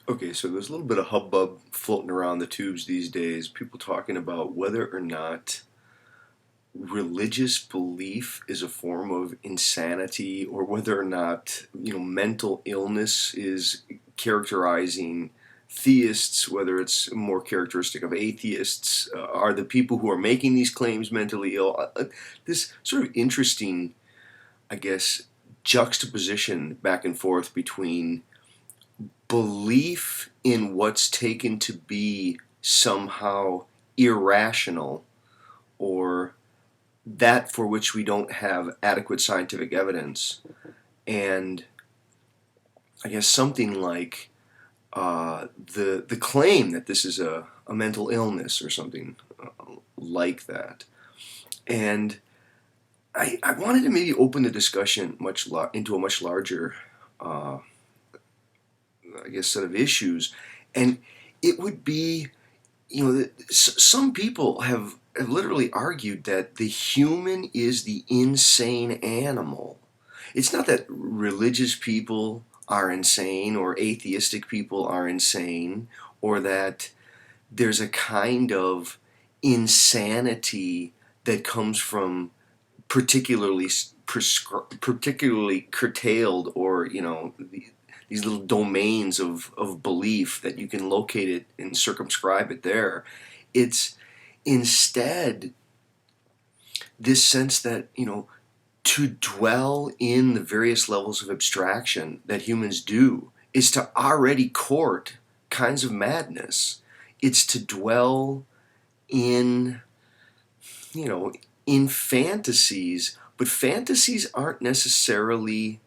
Okay, so there's a little bit of hubbub floating around the tubes these days. People talking about whether or not religious belief is a form of insanity, or whether or not, mental illness is characterizing theists, whether it's more characteristic of atheists. Are the people who are making these claims mentally ill? This sort of interesting, I guess, juxtaposition back and forth between belief in what's taken to be somehow irrational, or that for which we don't have adequate scientific evidence, and I guess something like the claim that this is a mental illness or something like that. And I wanted to maybe open the discussion into a much larger, I guess, set of issues, and it would be, some people have literally argued that the human is the insane animal. It's not that religious people are insane or atheistic people are insane, or that there's a kind of insanity that comes from particularly curtailed, or these little domains of belief that you can locate it and circumscribe it there. It's instead this sense that, to dwell in the various levels of abstraction that humans do is to already court kinds of madness. It's to dwell in, you know, in fantasies, but fantasies aren't necessarily,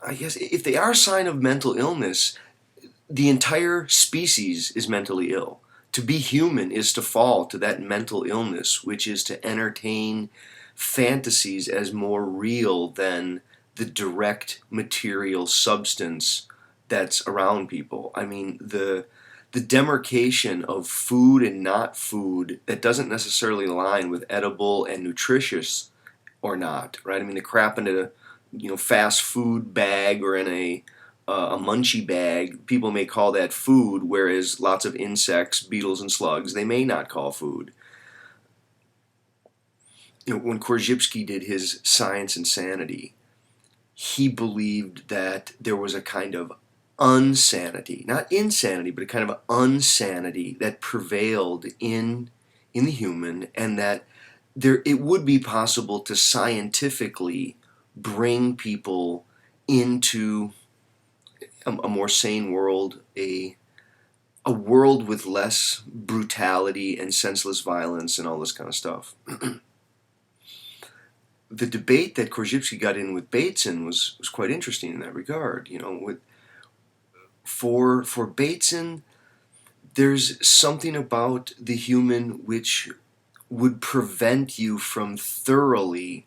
I guess, if they are a sign of mental illness, the entire species is mentally ill. To be human is to fall to that mental illness, which is to entertain fantasies as more real than the direct material substance that's around people. I mean, the demarcation of food and not food that doesn't necessarily align with edible and nutritious or not, right? I mean, the crap in a fast food bag or in a munchie bag, people may call that food, whereas lots of insects, beetles, and slugs, they may not call food. When Korzybski did his Science and Sanity, he believed that there was a kind of unsanity, not insanity, but a kind of unsanity that prevailed in the human, and that it would be possible to scientifically bring people into a more sane world, a world with less brutality and senseless violence and all this kind of stuff. The debate that Korzybski got in with Bateson was quite interesting in that regard. For Bateson, there's something about the human which would prevent you from thoroughly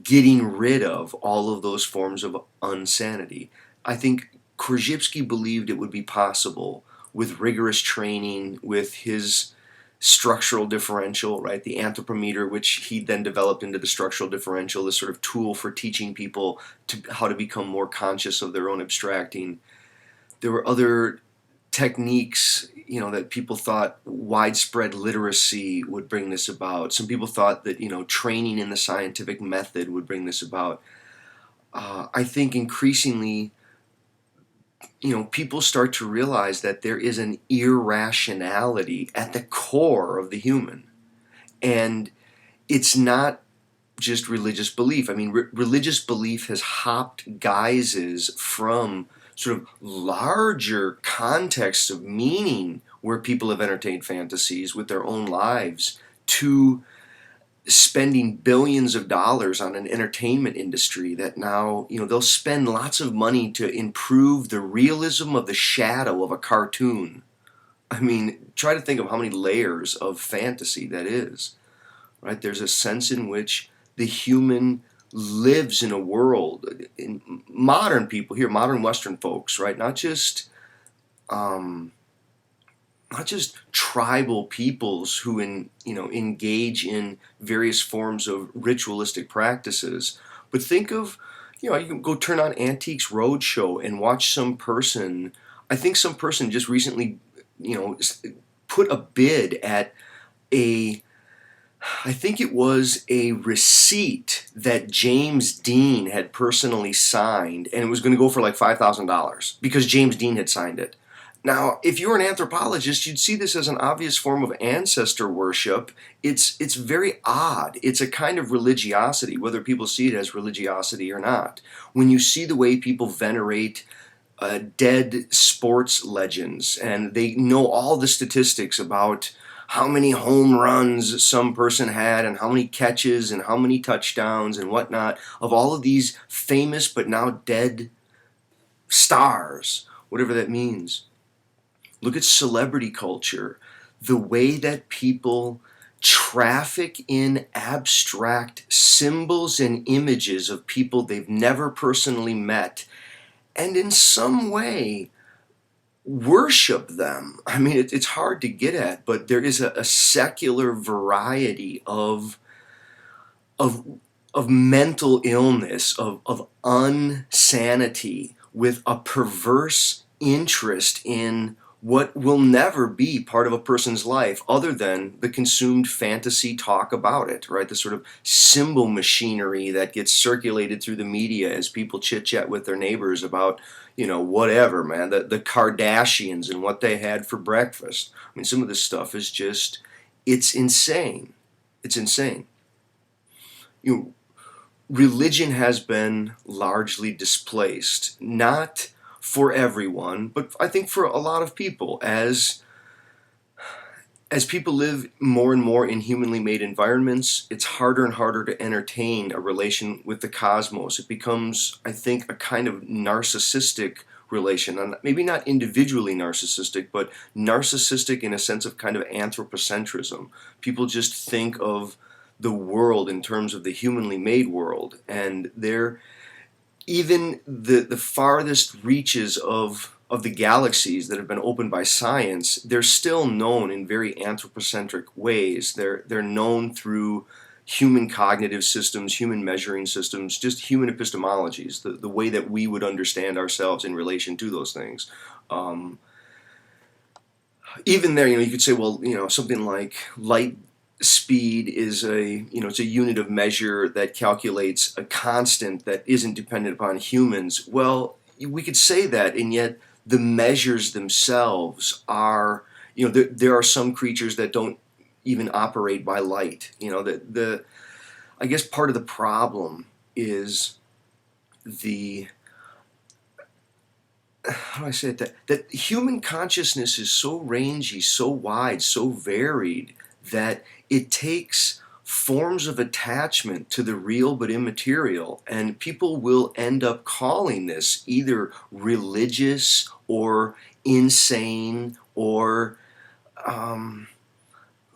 getting rid of all of those forms of insanity. I think Korzybski believed it would be possible with rigorous training, with his structural differential, right? The anthropometer, which he then developed into the structural differential, this sort of tool for teaching people how to become more conscious of their own abstracting. There were other techniques, that people thought widespread literacy would bring this about. Some people thought that, training in the scientific method would bring this about. I think increasingly, people start to realize that there is an irrationality at the core of the human. And it's not just religious belief. I mean, religious belief has hopped guises from sort of larger contexts of meaning where people have entertained fantasies with their own lives, to spending billions of dollars on an entertainment industry that now, they'll spend lots of money to improve the realism of the shadow of a cartoon. I mean, try to think of how many layers of fantasy that is, right? There's a sense in which the human lives in a world, in modern people here, modern Western folks, right? Not just tribal peoples who engage in various forms of ritualistic practices, but think of, you can go turn on Antiques Roadshow and watch some person I think some person just recently, put a bid at a I think it was a receipt that James Dean had personally signed, and it was going to go for like $5,000 because James Dean had signed it. Now, if you're an anthropologist, you'd see this as an obvious form of ancestor worship. It's very odd. It's a kind of religiosity, whether people see it as religiosity or not. When you see the way people venerate dead sports legends, and they know all the statistics about how many home runs some person had and how many catches and how many touchdowns and whatnot of all of these famous but now dead stars, whatever that means. Look at celebrity culture, the way that people traffic in abstract symbols and images of people they've never personally met, and in some way worship them. I mean, it's hard to get at, but there is a secular variety of of mental illness, of unsanity, with a perverse interest in what will never be part of a person's life other than the consumed fantasy talk about it, right? The sort of symbol machinery that gets circulated through the media as people chit-chat with their neighbors about, whatever, man, the Kardashians and what they had for breakfast. I mean, some of this stuff is just, it's insane. It's insane. Religion has been largely displaced, not for everyone, but I think for a lot of people, as people live more and more in humanly made environments, it's harder and harder to entertain a relation with the cosmos. It becomes, I think, a kind of narcissistic relation, and maybe not individually narcissistic, but narcissistic in a sense of kind of anthropocentrism. People just think of the world in terms of the humanly made world, and they're even the farthest reaches of the galaxies that have been opened by science, they're still known in very anthropocentric ways. They're known through human cognitive systems, human measuring systems, just human epistemologies, the way that we would understand ourselves in relation to those things. Even there, you could say, well, something like light speed is it's a unit of measure that calculates a constant that isn't dependent upon humans. Well, we could say that, and yet the measures themselves are, there are some creatures that don't even operate by light. I guess part of the problem is how do I say it, that human consciousness is so rangy, so wide, so varied, that it takes forms of attachment to the real but immaterial, and people will end up calling this either religious or insane or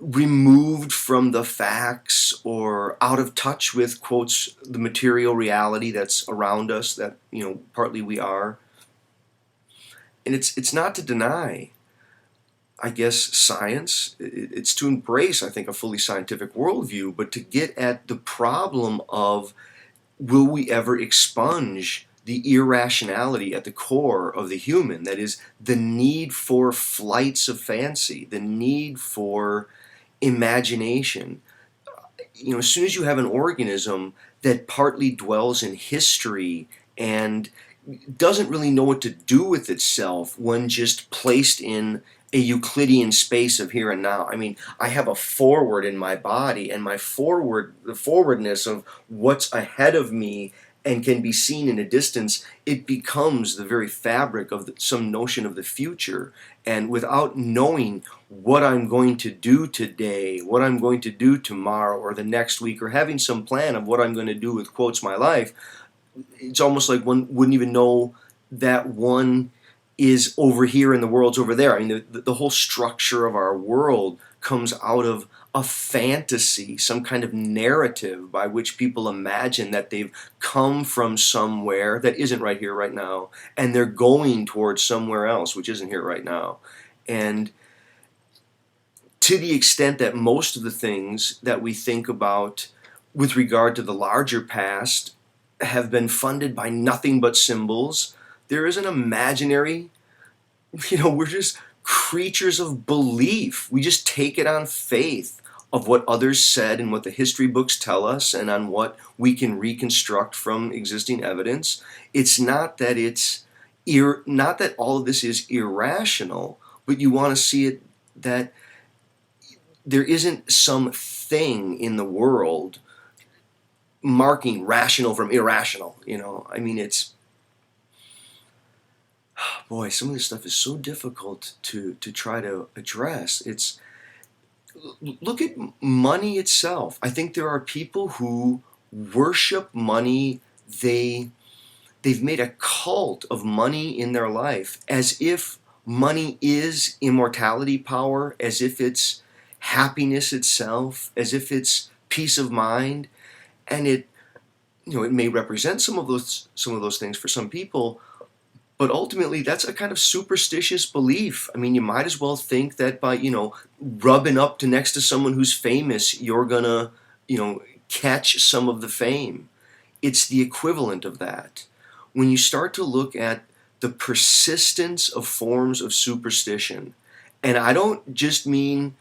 removed from the facts or out of touch with, quotes, the material reality that's around us, that partly we are. And it's not to deny, I guess, science. It's to embrace, I think, a fully scientific worldview, but to get at the problem of, will we ever expunge the irrationality at the core of the human? That is, the need for flights of fancy, the need for imagination. As soon as you have an organism that partly dwells in history and doesn't really know what to do with itself when just placed in a Euclidean space of here and now. I mean, I have a forward in my body, and the forwardness of what's ahead of me and can be seen in a distance, it becomes the very fabric of some notion of the future. And without knowing what I'm going to do today, what I'm going to do tomorrow or the next week, or having some plan of what I'm going to do with, quotes, my life, it's almost like one wouldn't even know that one is over here and the world's over there. I mean, the whole structure of our world comes out of a fantasy, some kind of narrative by which people imagine that they've come from somewhere that isn't right here, right now, and they're going towards somewhere else, which isn't here right now. And to the extent that most of the things that we think about with regard to the larger past have been funded by nothing but symbols, there is an imaginary we're just creatures of belief. We just take it on faith of what others said and what the history books tell us and on what we can reconstruct from existing evidence. It's not that not that all of this is irrational, but you want to see it that there isn't some thing in the world marking rational from irrational. I mean, it's, boy, some of this stuff is so difficult to try to address. Look at money itself. I think there are people who worship money. They've made a cult of money in their life, as if money is immortality power, as if it's happiness itself, as if it's peace of mind. And it may represent some of those things for some people, but ultimately that's a kind of superstitious belief. I mean, you might as well think that by rubbing up to next to someone who's famous, you're gonna catch some of the fame. It's the equivalent of that. When you start to look at the persistence of forms of superstition, and I don't just mean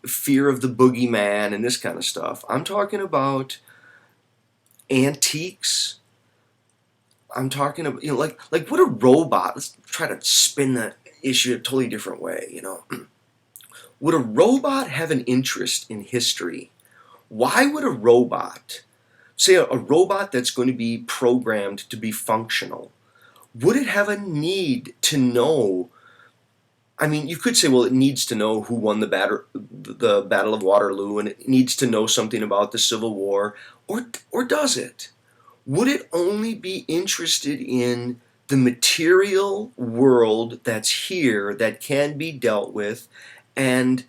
fear of the boogeyman and this kind of stuff. I'm talking about antiques. I'm talking about like would a robot, let's try to spin that issue a totally different way. Would a robot have an interest in history? Why would a robot, say a robot that's going to be programmed to be functional, would it have a need to know? I mean, you could say, well, it needs to know who won the Battle of Waterloo, and it needs to know something about the Civil War, or does it? Would it only be interested in the material world that's here, that can be dealt with, and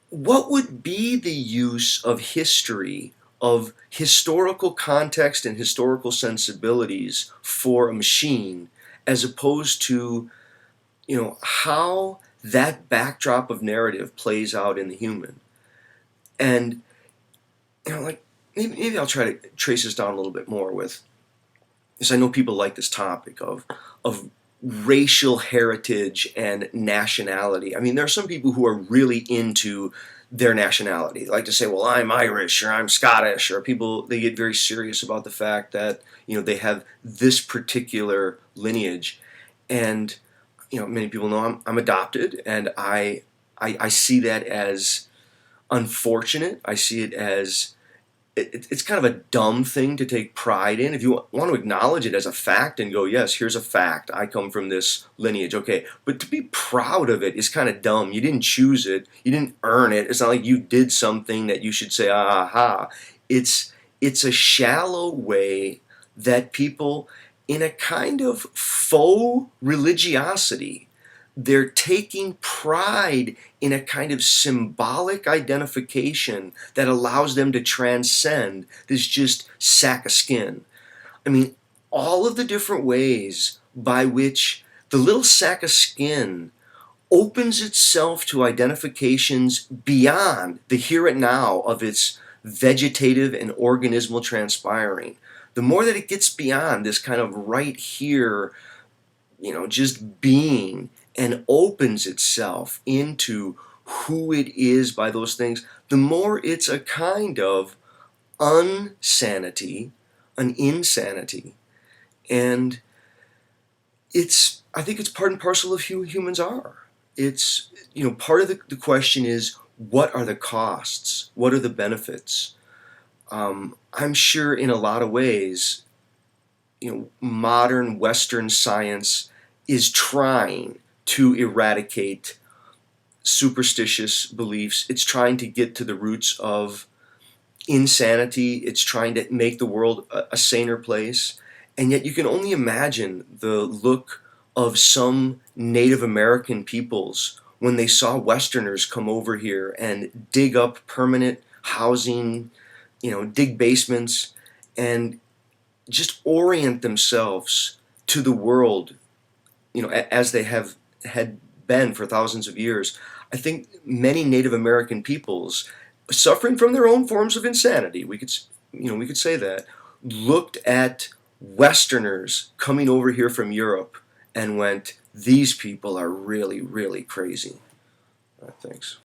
what would be the use of history, of historical context and historical sensibilities for a machine, as opposed to how that backdrop of narrative plays out in the human? And like maybe I'll try to trace this down a little bit more with, because I know people like this topic of racial heritage and nationality. I mean, there are some people who are really into their nationality. They like to say, well, I'm Irish or I'm Scottish, or they get very serious about the fact that they have this particular lineage. And many people know I'm adopted, and I see that as unfortunate. I see it as it's kind of a dumb thing to take pride in. If you want to acknowledge it as a fact and go, yes, here's a fact, I come from this lineage, okay. But to be proud of it is kind of dumb. You didn't choose it. You didn't earn it. It's not like you did something that you should say, aha. It's a shallow way that people, in a kind of faux religiosity, they're taking pride in a kind of symbolic identification that allows them to transcend this just sack of skin. I mean, all of the different ways by which the little sack of skin opens itself to identifications beyond the here and now of its vegetative and organismal transpiring. The more that it gets beyond this kind of right here, just being, and opens itself into who it is by those things, the more it's a kind of unsanity, an insanity. And I think it's part and parcel of who humans are. It's, part of the question is, what are the costs? What are the benefits? I'm sure in a lot of ways, modern Western science is trying to eradicate superstitious beliefs. It's trying to get to the roots of insanity. It's trying to make the world a saner place. And yet you can only imagine the look of some Native American peoples when they saw Westerners come over here and dig up permanent housing, dig basements, and just orient themselves to the world, as they had been for thousands of years. I think many Native American peoples, suffering from their own forms of insanity, we could say that, looked at Westerners coming over here from Europe and went, these people are really, really crazy. Thanks.